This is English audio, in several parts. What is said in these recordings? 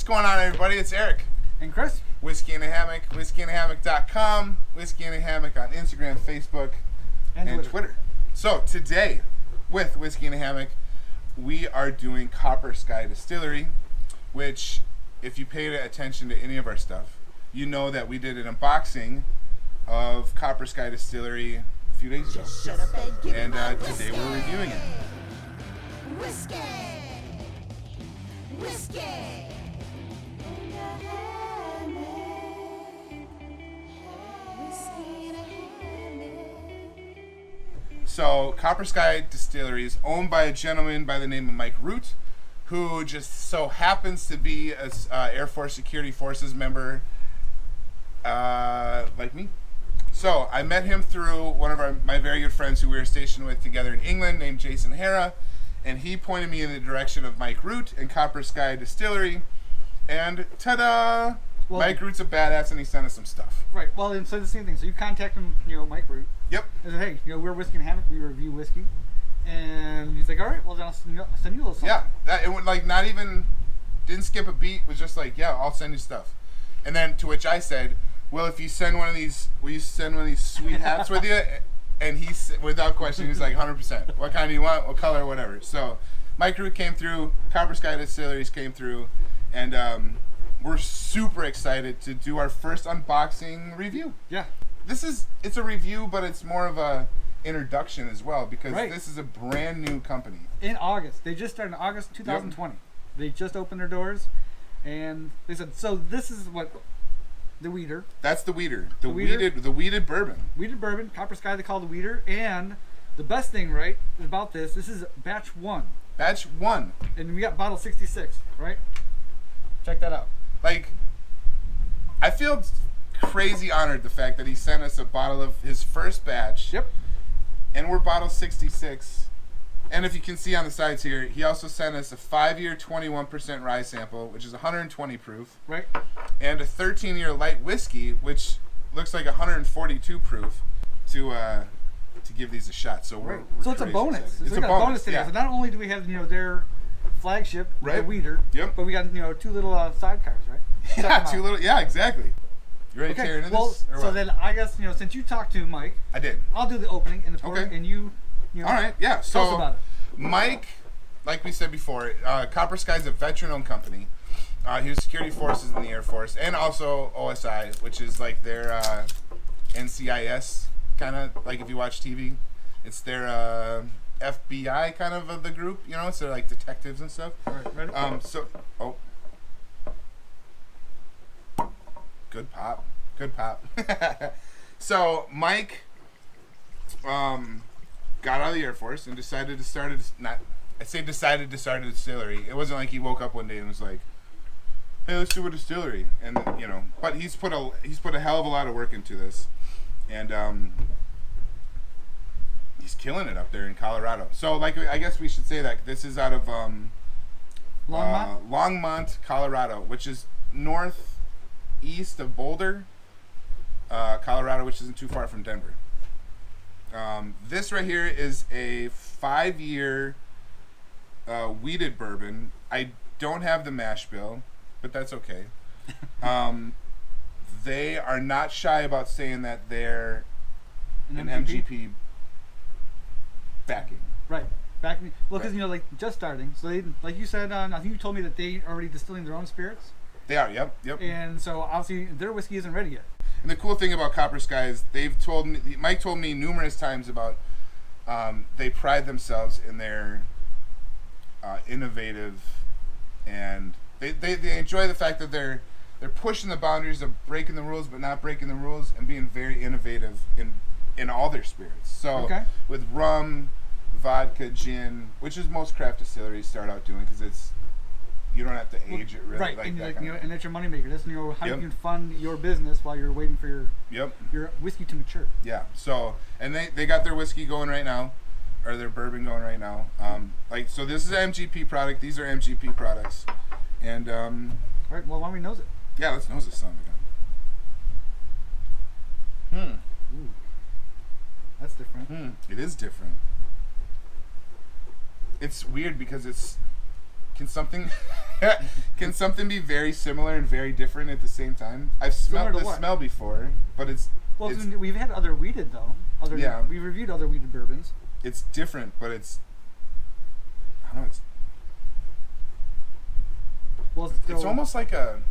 going on, everybody? It's Eric. And Chris. Whiskey in a Hammock, whiskeyinahammock.com, Whiskey in a Hammock on Instagram, Facebook, and Twitter. So today, with Whiskey in a Hammock, we are doing Copper Sky Distillery, which, if you paid attention to any of our stuff, you know that we did an unboxing of Copper Sky Distillery a few days ago. And today we're reviewing it. Whiskey! Whiskey! So, Copper Sky Distillery is owned by a gentleman by the name of Mike Root, who just so happens to be an Air Force Security Forces member, like me. So, I met him through one of my very good friends who we were stationed with together in England, named Jason Hara, and he pointed me in the direction of Mike Root and Copper Sky Distillery, and ta-da! Well, Mike Root's a badass, and he sent us some stuff. Right. Well, and so the same thing. So you contact him, Mike Root. Yep. And said, hey, we're Whiskey in a Hammock. We review whiskey. And he's like, all right, well, then I'll send you a little something. Yeah. It would didn't skip a beat. Was just like, yeah, I'll send you stuff. And then to which I said, well, if you send one of these, will you send one of these sweet hats with you? And he, without question, he's like, 100%. What kind do you want? What color? Whatever. So Mike Root came through. Copper Sky Distilleries came through. And we're super excited to do our first unboxing review. Yeah. It's a review, but it's more of a introduction as well, because right. This is a brand new company. In August. They just started in August 2020. Yep. They just opened their doors, and they said, so this is what the Weeder. That's the Weeder. The weeded bourbon. Weeded bourbon. Copper Sky, they call the Weeder. And the best thing, right, about this is batch 1. Batch 1. And we got bottle 66, right? Check that out. Like, I feel crazy honored the fact that he sent us a bottle of his first batch. Yep. And we're bottle 66. And if you can see on the sides here, he also sent us a 5-year 21% rye sample, which is 120 proof. Right. And a 13-year light whiskey, which looks like 142 proof, to give these a shot. So we're so it's a bonus. Excited. It's a bonus today. Yeah. So not only do we have their flagship, right. The Weeder, yep. But we got two little sidecars, right? Yeah, two little. Yeah, exactly. You ready to tear into this? So then I guess since you talked to Mike, I did. I'll do the opening and the pour, and you. All right. Yeah. So tell us about it. Mike, like we said before, Copper Sky is a veteran-owned company. He was security forces in the Air Force, and also OSI, which is like their NCIS kind of, like if you watch TV, it's their FBI kind of the group, so they're like detectives and stuff. All right, ready? Good pop. So Mike got out of the Air Force and decided to start a distillery. It wasn't like he woke up one day and was like, hey, let's do a distillery. And but he's put a hell of a lot of work into this. And he's killing it up there in Colorado. So I guess we should say that this is out of Longmont, Colorado, which is northeast of Boulder, Colorado, which isn't too far from Denver. This right here is a 5-year weeded bourbon. I don't have the mash bill, but that's okay. They are not shy about saying that they're an MGP backing. Right. Backing. Well, because, like, just starting. So, they, like you said, I think you told me that they are already distilling their own spirits. They are, yep. And so, obviously, their whiskey isn't ready yet. And the cool thing about Copper Sky is Mike told me numerous times about they pride themselves in their innovative, and they enjoy the fact that they're pushing the boundaries of breaking the rules but not breaking the rules, and being very innovative in all their spirits. So with rum, vodka, gin, which is most craft distilleries start out doing, because you don't have to age it really. Right, like and, that and that's your moneymaker. That's how you can fund your business while you're waiting for your whiskey to mature. Yeah. So, and they got their whiskey going right now, or their bourbon going right now. So this is an MGP product. These are MGP products, and all right. Well, why don't we nose it? Yeah, let's nose this son of a gun. Ooh, that's different. It is different. It's weird because it's Can something can something be very similar and very different at the same time? I've smelled Similar to the what? smell before, but it's we've had other weeded though. Yeah. We reviewed other weeded bourbons. it's different, but it's I don't know. It's almost like a.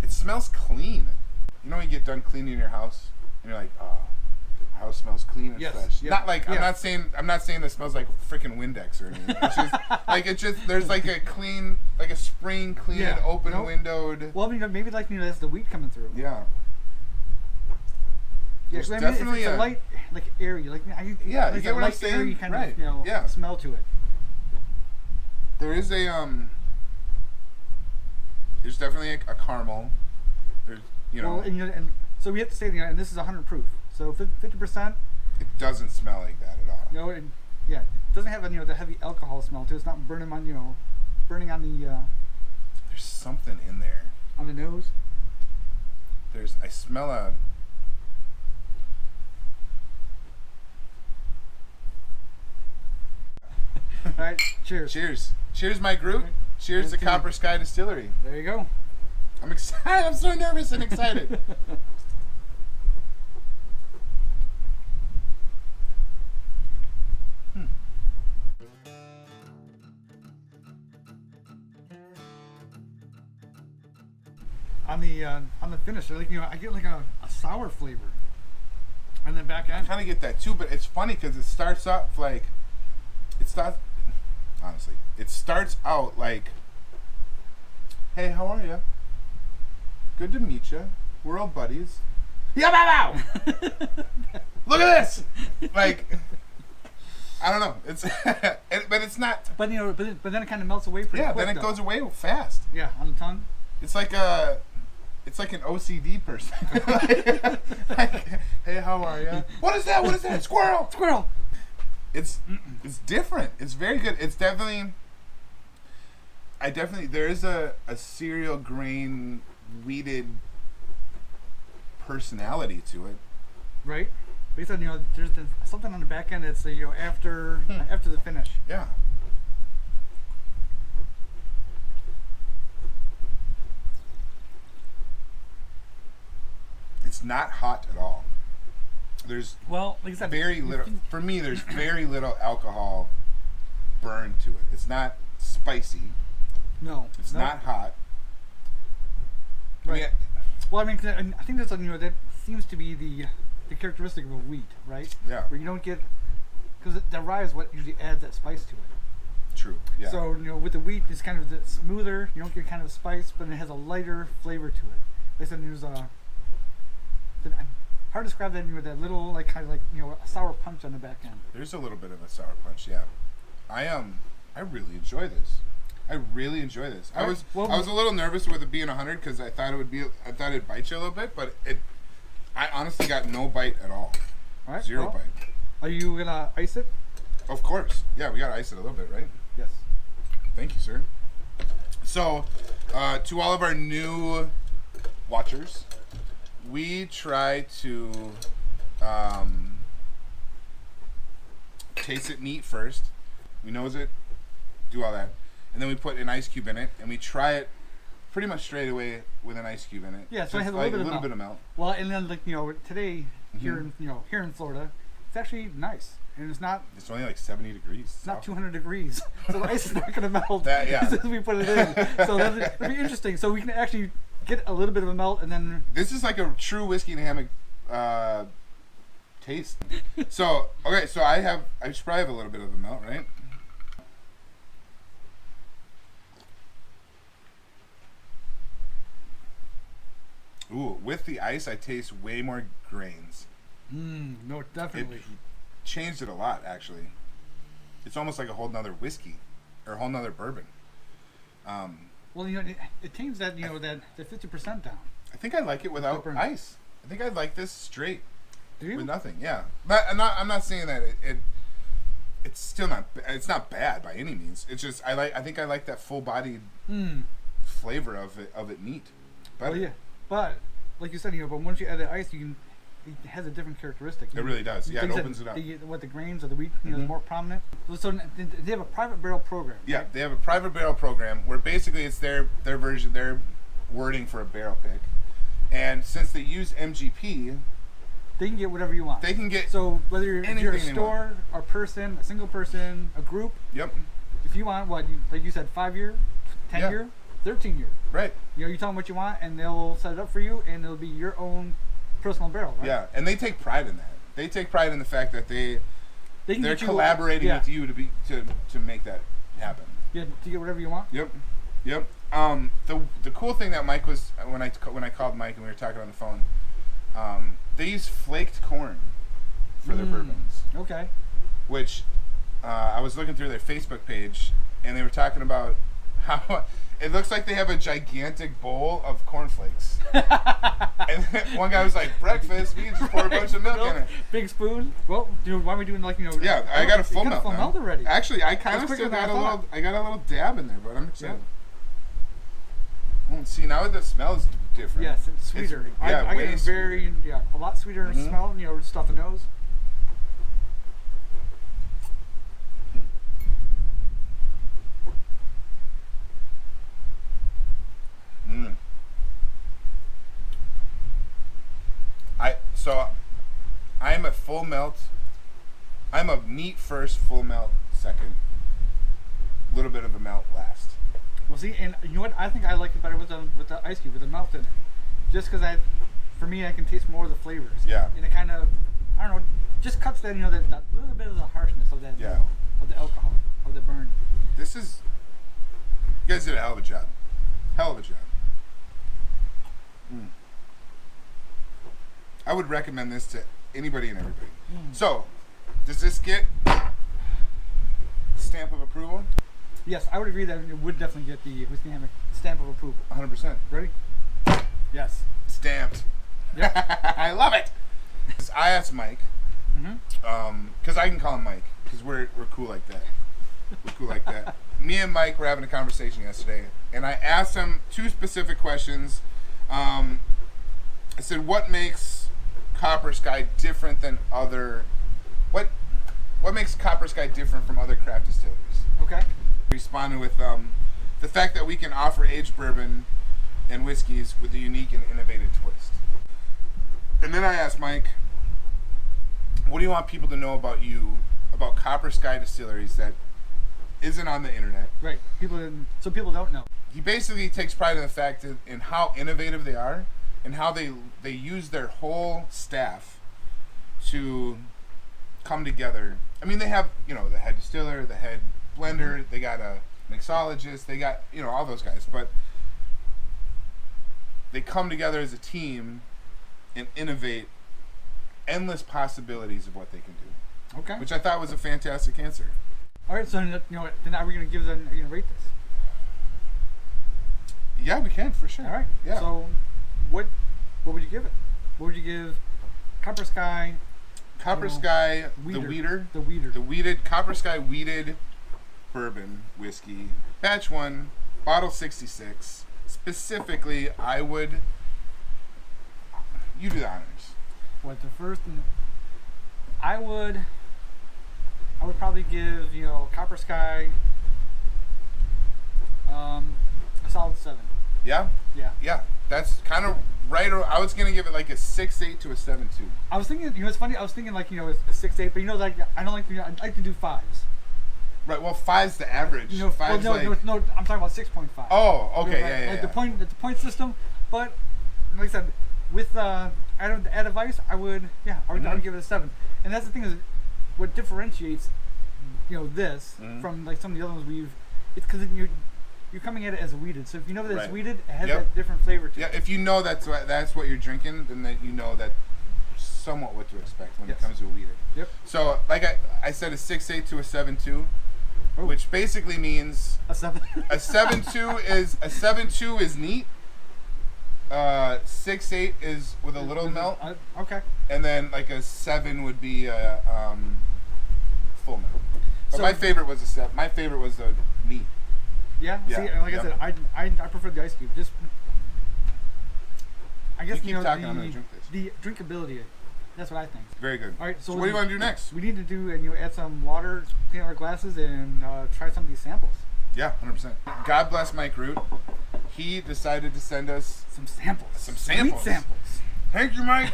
It smells clean. You know when you get done cleaning your house and you're like, oh, house smells clean and Yes, fresh. yeah, Not like yeah. I'm not saying it smells like freaking Windex or anything. It's just there's like a clean, like a spring clean, Yeah, open nope. windowed. Well, I mean, maybe like that's the wheat coming through. Yeah. Yeah, There's 'cause I mean, definitely it's a a- light, like airy, like Yeah, you like get a what I'm light, saying? airy kind Right, of yeah. smell to it. There is a There's definitely a caramel. There's Well, and so we have to say and this is 100 proof, so 50%. it doesn't smell like that at all. And yeah, it doesn't have the heavy alcohol smell to it. It's not burning on burning on the There's something in there. on the nose. I smell a. All right, cheers. Cheers. Cheers, my Groot. Cheers to Thank you. Copper Sky Distillery. There you go. I'm excited. I'm so nervous and excited. On the finish, like I get like a sour flavor, and then back I end. kind of get that too, but it's funny because it starts off like. Honestly, it starts out like, hey, how are you? Good to meet you. We're all buddies. Yeah, bow, bow. Look at this. Like, I don't know. It's, but it's not. But but then it kind of melts away pretty Yeah, quick. then it though. goes away fast. Yeah, on the tongue. It's like an OCD person. like, hey, how are you? What is that? What is that? Squirrel. Squirrel. It's different. It's very good. It's definitely. There is a cereal grain weeded personality to it. Right. But you said there's something on the back end that's after the finish. Yeah. It's not hot at all. There's Well, like I said, very little. For me, there's very little alcohol burn to it. It's not spicy. No, It's no. not hot. Right. I mean, Well, I mean, 'cause I think that's that seems to be the characteristic of a wheat, right? Yeah. Where you don't get because the rye is what usually adds that spice to it. true. Yeah. So with the wheat, it's kind of smoother. You don't get kind of spice, but it has a lighter flavor to it. They said there's hard to describe that that little kind of a sour punch on the back end. There's a little bit of a sour punch. Yeah. I really enjoy this. I really enjoy this. I Alright, was well- I was a little nervous with it being 100 because I thought it'd bite you a little bit, but I honestly got no bite at all. All right. Zero well, bite. Are you gonna ice it? Of course. Yeah, we gotta ice it a little bit, right? Yes. Thank you, sir. So, to all of our new watchers, we try to taste it neat first. We nose it, do all that, and then we put an ice cube in it, and we try it pretty much straight away with an ice cube in it. Yeah, so it Just has a like little bit of melt. Well, and then today here in here in Florida, it's actually nice, and it's not It's only like 70 degrees. it's not 200 degrees, so the ice is not gonna melt That- yeah. as soon as we put it in. So that'll be interesting. So we can actually get a little bit of a melt, and then This is like a true whiskey and hammock taste. So, okay, so I should probably have a little bit of a melt, right? Ooh, with the ice, I taste way more grains. no, It definitely. changed it a lot, actually. It's almost like a whole nother whiskey or a whole nother bourbon. Well, it tames that that the 50% down. I think I like it without Pepper. ice. I think I'd like this straight Do you? with nothing. Yeah, but I'm not saying that it's still not. It's not bad by any means. It's just I think I like that full bodied flavor of it neat. Better. Well, yeah, but like you said, but once you add the ice, it has a different characteristic. It really does. Yeah, it opens it up. What the grains of the wheat, you know, is more prominent. So they have a private barrel program. Yeah, right? they have a private barrel program where basically it's their version, their wording for a barrel pick. And since they use MGP, they can get whatever you want. they can get So whether you're, if you're a anything they store, a person, a single person, a group, Yep. if you want like you said, 5 year, 10 Yeah. year, 13 year. Right. You know, you tell them what you want, and they'll set it up for you, and it'll be your own personal barrel, right? Yeah, and they take pride in that. They take pride in the fact that They can they're get you, collaborating with you to make that happen. Yeah, to get whatever you want. Yep. The cool thing that Mike was when I called Mike and we were talking on the phone, they use flaked corn for their bourbons, Okay. which I was looking through their Facebook page and they were talking about how it looks like they have a gigantic bowl of cornflakes. And one guy was like, breakfast, we can just pour a bunch of milk in it. Big spoon. Well, dude, why are we doing like, you know? Yeah, I got a full you got melt. full now. melt already. Actually, I kind That's of quicker still than got I a thought. little. I got a little dab in there, but I'm excited. See, now the smell is different. Yes, it's sweeter. I get way a very, a lot sweeter smell. You know, stuff the nose. Mm. I'm a full melt. I'm a meat first, full melt second. A little bit of a melt last. Well, see, and you know what? I think I like it better with the ice cube, with the melt in it. Just because for me, I can taste more of the flavors. Yeah. And it kind of, I don't know, just cuts that, you know, that little bit of the harshness of that, you know, of the alcohol, of the burn. You guys did a hell of a job. Hell of a job. Mm. I would recommend this to anybody and everybody. So, does this get stamp of approval? Yes, I would agree that it would definitely get the Whiskey Hammock stamp of approval. 100%. Ready? Yes. Stamped. Yep. I love it. I asked Mike, because I can call him Mike, because we're cool like that. We're cool like that. Me and Mike were having a conversation yesterday, and I asked him 2 specific questions. I said, what makes Copper Sky different than other... What makes Copper Sky different from other craft distilleries? Okay. Responded with the fact that we can offer aged bourbon and whiskeys with a unique and innovative twist. And then I asked Mike, what do you want people to know about you, about Copper Sky Distilleries that isn't on the internet? Right. So people don't know. He basically takes pride in the fact in how innovative they are and how they use their whole staff to come together. I mean, they have, the head distiller, the head blender, they got a mixologist, they got, all those guys, but they come together as a team and innovate endless possibilities of what they can do. Okay. Which I thought was a fantastic answer. All right, so then are we going to give them? Are you going to rate this? Yeah, we can for sure. All right. Yeah. So, what would you give it? What would you give Copper Sky? Copper Sky, the weeded Copper Sky weeded bourbon whiskey, batch 1, bottle 66. Specifically, you do the honors. What the first? I would probably give Copper Sky a solid 7. Yeah. Yeah. Yeah. That's kind of right. I was gonna give it like a 6.8 to a 7.2. I was thinking, it's funny. I was thinking like a 6.8, but like I don't like I'd like to do 5s. Right. Well, 5's the average. 5's no, I'm talking about 6.5. Oh, okay, Right? yeah. The point system, but like I said, with add advice, I would give it a 7. And that's the thing is, what differentiates this from like some of the other ones it's because you're coming at it as a weeded. So if you know that it's weeded, it has that different flavor to it. Yeah, if you know that's what you're drinking, then you know that somewhat what to expect when it comes to a weeded. Yep. So like I said, a 6.8 to a 7.2, which basically means a 7. a 7.2 is neat. 6.8 is with a little melt. Okay. And then like a 7 would be a full melt. But So my favorite was a 7. My favorite was the neat. Yeah. See, and like I said, I prefer the ice cube. Just I guess you keep talking. I'm gonna drink this. The drinkability That's what I think. Very good. All right, So what do you want to do next? We need to do and add some water, clean our glasses, and try some of these samples. Yeah, 100%. God bless Mike Root. He decided to send us Some samples. Some samples. Sweet samples. Thank you, Mike.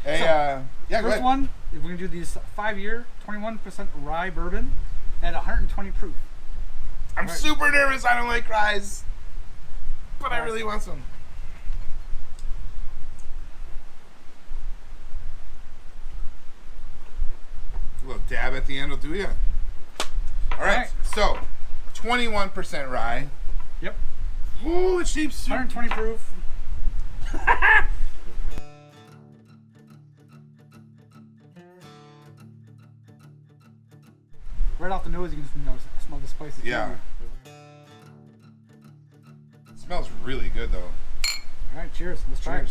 Hey, yeah, go First ahead. one, if we're gonna do these 5-year, 21% rye bourbon at 120 proof. I'm Right. super nervous. I don't like ryes, but I really want some. A little dab at the end will do ya. All right, Alright. so 21% rye. Yep. Ooh, it shapes. 120 proof. Right off the nose, you can smell the spices. Yeah. It smells really good though. All right, cheers. Let's try it.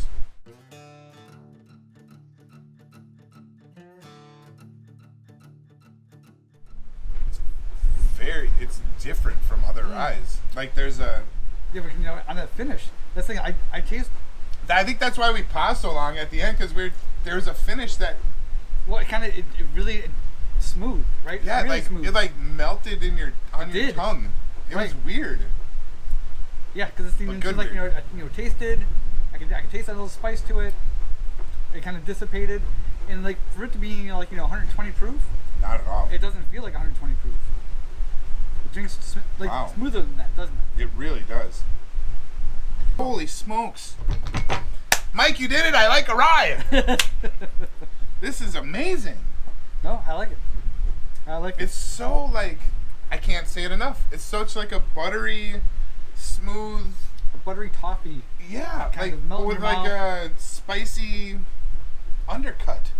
Cheers. It's different from other ryes. Like there's a. Yeah, but on that finish, that's the thing. I taste. I think that's why we paused so long at the end because there's a finish that. Well, it really smooth, right? Yeah, really like smooth. it like melted in your on your did. tongue. It was Right. weird. Yeah, because it's even good like weird. tasted. I can taste that little spice to it. It kind of dissipated, and like for it to be 120 proof, Not at all. it doesn't feel like 120 proof. It drinks Wow. smoother than that, doesn't it? It really does. Holy smokes. Mike, you did it. I like a rye. This is amazing. No, I like it. I like it. It's so like, I can't say it enough. It's such like a buttery, smooth, A buttery toffee. yeah, Kind like of melt in with your like mouth. a spicy undercut.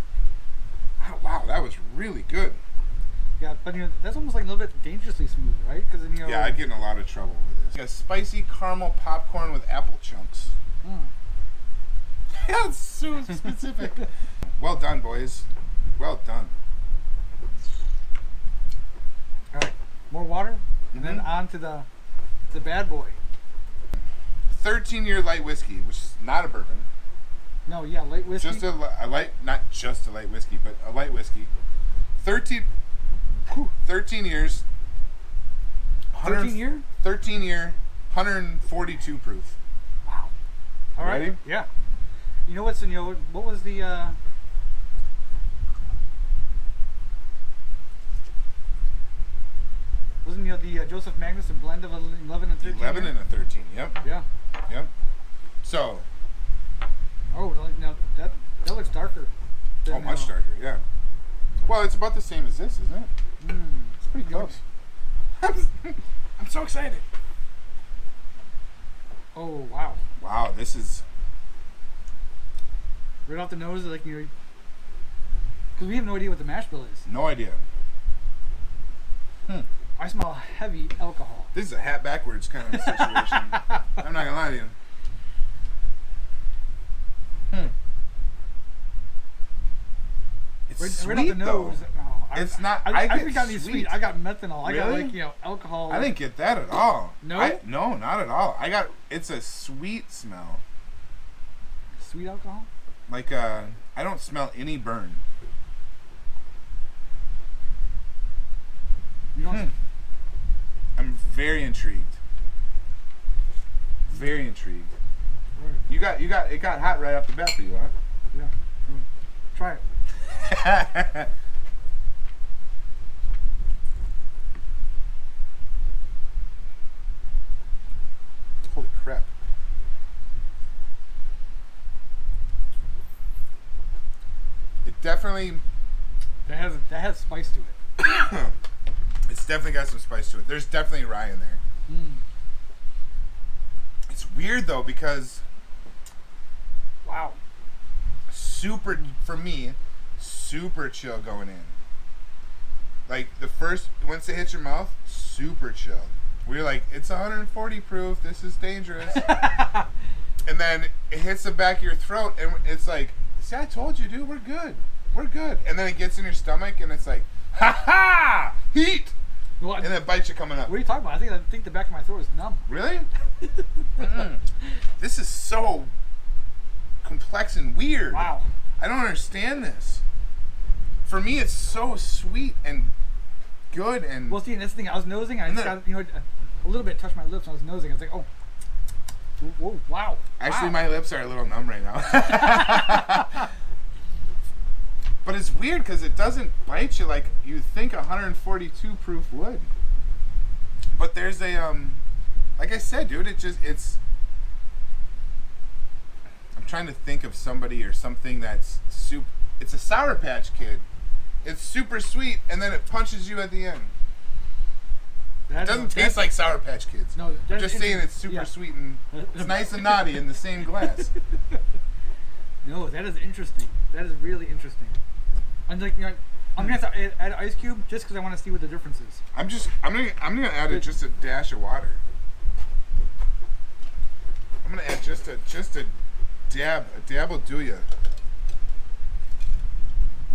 Oh, wow, that was really good. Yeah, but that's almost like a little bit dangerously smooth, right? Because Yeah, I'd get in a lot of trouble with this. A spicy caramel popcorn with apple chunks. Yeah, it's so specific. Well done, boys. Well done. All right, more water, and then on to the bad boy. 13-year light whiskey, which is not a bourbon. No, yeah, light whiskey. Just a light, not just a light whiskey, but a light whiskey. 13 years. 13 year? 13 year, 142 proof. Wow. All right. Ready? Yeah. You know what's what was the wasn't the Joseph Magnus a blend of 11 and 13? 11 year? and a 13. Yep. Yeah. Yep. So, Oh, now that looks darker. than, much darker. Yeah. Well, it's about the same as this, isn't it? It's pretty close. I'm so excited. Oh wow! Wow, this is. Right off the nose, like because we have no idea what the mash bill is. No idea. I smell heavy alcohol. This is a hat backwards kind of situation. I'm not gonna lie to you. It's Right sweet off the though. nose. No, It's not- I I haven't get got any sweet. sweet. I got methanol. I got Really? alcohol. I didn't get that at all. No? No, not at all. It's a sweet smell. Sweet alcohol. Like I don't smell any burn. You don't. I'm very intrigued. Very intrigued. Right. It got hot right off the bat for you, huh? Yeah. Try it. Holy crap. It definitely That has spice to it. it's definitely got some spice to it. There's definitely rye in there. It's weird though because Wow. super for me, super chill going in. Like the first once it hits your mouth, super chill. We're like, it's 140 proof. This is dangerous. And then it hits the back of your throat, and it's like, see, I told you, dude, we're good. We're good. And then it gets in your stomach, and it's like, ha ha, heat. Well, And then it bites you coming up. what are you talking about? I think the back of my throat is numb. Really? This is so complex and weird. Wow. I don't understand this. For me, it's so sweet and good and. Well, see, that's the thing. I was nosing. I And just then- got, you know, a little bit touched my lips. And I was nosing. I was like, oh, whoa, wow. Actually, wow. my lips are a little numb right now. But it's weird because it doesn't bite you like you think 142 proof would. But there's a like I said, dude, it's. I'm trying to think of somebody or something that's soup. It's a Sour Patch Kid. It's super sweet, and then it punches you at the end. It doesn't taste like Sour Patch Kids. No, I'm that's just saying it's super yeah. sweet and it's nice and naughty in the same glass. No, that is interesting. That is really interesting. I'm like, you know, I'm gonna have to add ice cube just because I want to see what the difference is. I'm gonna add it just a dash of water. I'm gonna add just a dab. A dab will do ya.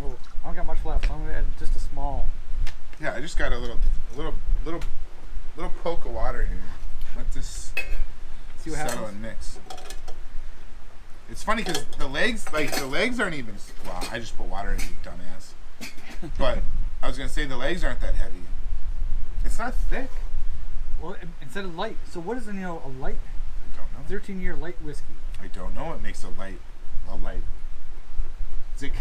Oh, I don't got much left, so I'm gonna add just a small. Yeah, I just got a little poke of water here. Let this See what settle happens. and mix. It's funny because the legs aren't even. Wow, I just put water in, you dumbass. But I was gonna say the legs aren't that heavy. It's not thick. Well, instead of light. So what is a light? I don't know. 13-year light whiskey. I don't know. It makes a light. Is it,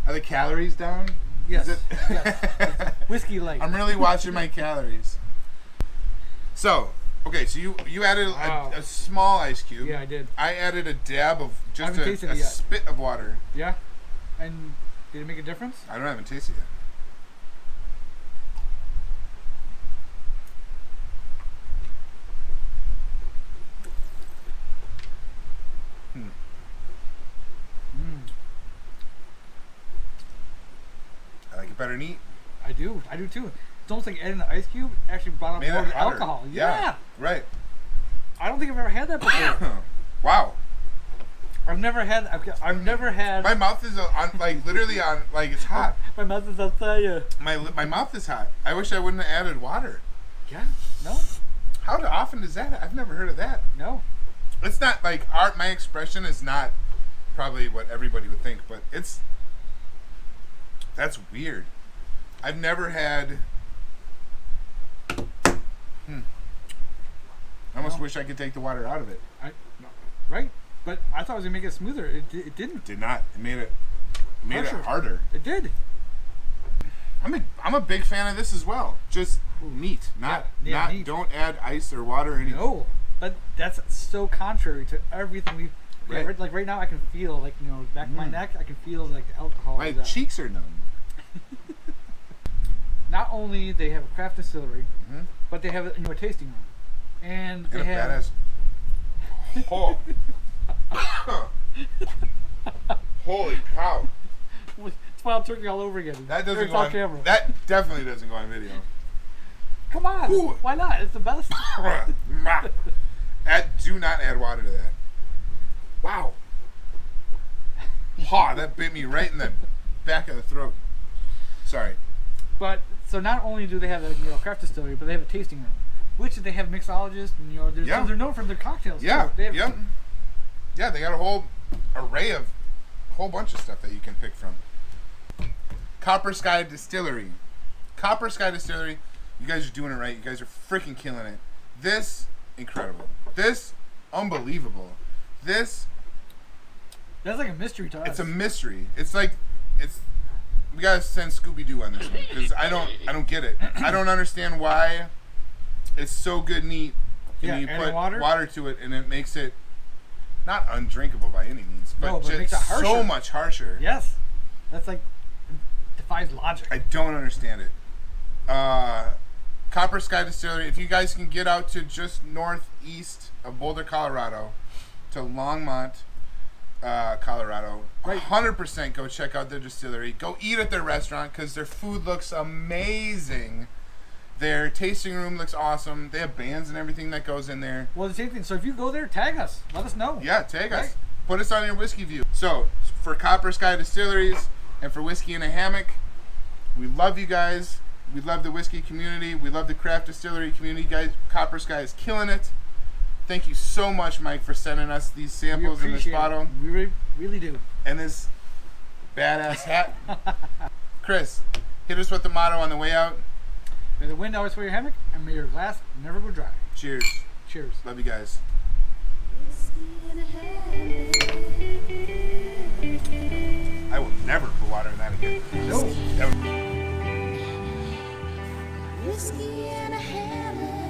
are the calories down? Yes. Is it? Yes. Whiskey light. I'm really watching my calories. So, okay, so you added Wow. a small ice cube. Yeah, I did. I added a dab of just haven't tasted a it yet. spit of water. Yeah. And did it make a difference? I haven't tasted it yet. I like it better neat. I do too. It's almost like adding the ice cube actually brought up Made more it of the hotter. alcohol. Yeah. Right. I don't think I've ever had that before. Wow. I've never had. My mouth is literally on it's hot. My mouth is on fire. My mouth is hot. I wish I wouldn't have added water. Yeah. No. How often is that? I've never heard of that. No. It's not like art. My expression is not probably what everybody would think, but that's weird. I've never had. I almost wish I could take the water out of it. Right. But I thought it was gonna make it smoother. It didn't. Did not. It made it harder. It did. I'm a big fan of this as well. Just neat. Yeah, neat. Don't add ice or water or anything. No. But that's so contrary to everything we. Yeah, Right. like right now, I can feel back of my neck. I can feel like the alcohol. My is out. cheeks are numb. Not only they have a craft distillery, Mhm. but they have a tasting room, and they And a have. badass. Oh. Holy cow! It's Wild Turkey all over again. That doesn't It's go on on camera. That definitely doesn't go on video. Come on, Ooh. why not? It's the best. Do not add water to that. Wow. That bit me right in the back of the throat. Sorry. But so not only do they have a craft distillery, but they have a tasting room, which they have mixologists, and Yeah. they're known for their cocktails. Yeah. too. They have, Yep. Yeah, they got a whole array of whole bunch of stuff that you can pick from. Copper Sky Distillery. Copper Sky Distillery. You guys are doing it right. You guys are freaking killing it. This incredible. This unbelievable. This That's like a mystery to us. it's a mystery. We gotta send Scooby Doo on this one because I don't get it. I don't understand why it's so good neat. And Yeah, you adding put water? water to it and it makes it not undrinkable by any means, but, No, but it makes just it harsher. so much harsher. Yes, that's like defies logic. I don't understand it. Copper Sky Distillery. If you guys can get out to just northeast of Boulder, Colorado, to Longmont, Colorado, Right. 100% go check out their distillery. Go eat at their restaurant because their food looks amazing. Their tasting room looks awesome. They have bands and everything that goes in there. Well, the same thing. So if you go there, tag us. Let us know. Yeah, tag us. Right. Put us on your whiskey view. So, for Copper Sky Distilleries and for Whiskey in a Hammock, we love you guys. We love the whiskey community. We love the craft distillery community. Guys, Copper Sky is killing it. Thank you so much, Mike, for sending us these We samples in this appreciate bottle it. We really, really do. and this badass hat. Chris, hit us with the motto on the way out. May the wind always fill your hammock, and may your glass never go dry. Cheers. Cheers. Love you guys. I will never put water in that again. No. Ever. Whiskey in a hammock.